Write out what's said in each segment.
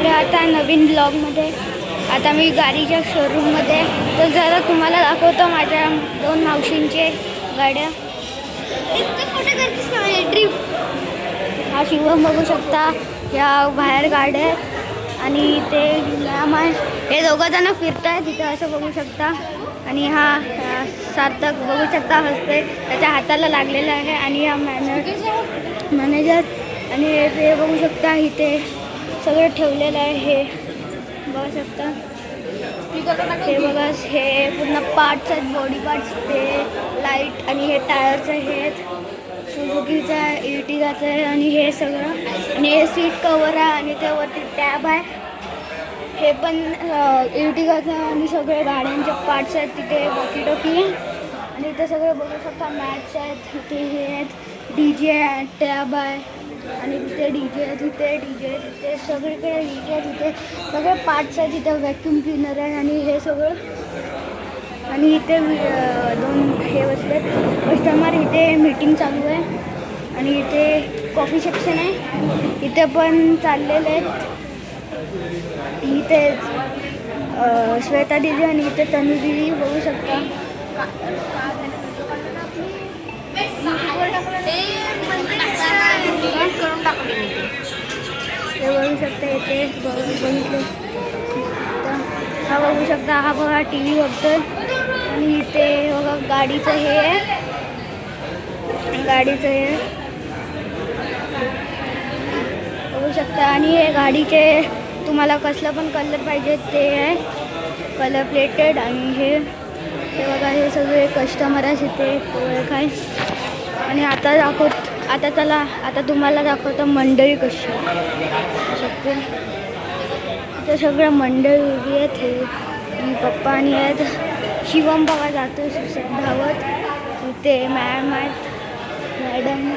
आले आता नवीन ब्लॉगमध्ये. आता मी गाडीच्या शोरूममध्ये, तर जरा तुम्हाला दाखवतो माझ्या दोन मावशींचे गाड्या. ट्रिप हा शिवम बघू शकता, या बाहेर गाड्या आहेत आणि ते मॅम आहे, हे दोघं जण फिरत आहे तिथं असं बघू शकता. आणि हा सार्थक बघू शकता हसते, त्याच्या हाताला लागलेला आहे. आणि हा मॅनेजर आणि ते बघू शकता इथे सगळं ठेवलेलं आहे. हे बघू शकता, हे बघा हे पूर्ण पार्ट्स आहेत, बॉडी पार्ट्स, ते लाईट आणि हे टायरचं हे सुझुकीचं आहे, इर्टिगाचं आहे आणि हे सगळं. आणि हे सीट कवर आहे आणि त्यावरती टॅब आहे. हे पण इर्टिगाचं आहे आणि सगळे गाड्यांचे पार्ट्स आहेत. तिथे वॉकी टॉकी आहे आणि इथे सगळे बघू शकता मॅट्स आहेत. तिथे हे आहेत, DJ आहे, टॅब आहे आणि तिथे DJ आहे, तिथे सगळीकडे DJ आहे. तिथे सगळे पार्ट्स आहेत. तिथे व्हॅक्यूम क्लिनर आहे आणि हे सगळं. आणि इथे दोन हे बसलेत कस्टमर, इथे मीटिंग चालू आहे. आणि इथे कॉफी सेक्शन आहे, इथे पण चाललेले आहेत. इथे श्वेता दिदी आणि इथे तनू दिदी बघू शकता. हे बघू शकता, इथे बघितले हा बघू शकता, हा बघा TV बघतोय. आणि इथे बघा गाडीचं हे आहे, गाडीचं हे बघू शकता. आणि हे गाडीचे तुम्हाला कसलं पण कलर पाहिजे ते आहे, कलर प्लेटेड. आणि हे बघा हे सगळे कस्टमर आहे इथे काय. आणि आता चला आता तुम्हाला दाखवतो मंडळी कशी शकते. इथे सगळं मंडळी उभी आहेत. हे पप्पा आणि आहेत. शिवम बघा जातो धावत. इथे मॅम आहेत, मॅडम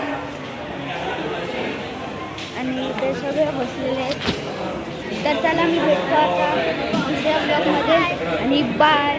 आणि इथे सगळे बसलेले आहेत. तर चला मी भेटतो आता दुसऱ्या ब्लॉगमध्ये आणि बाय.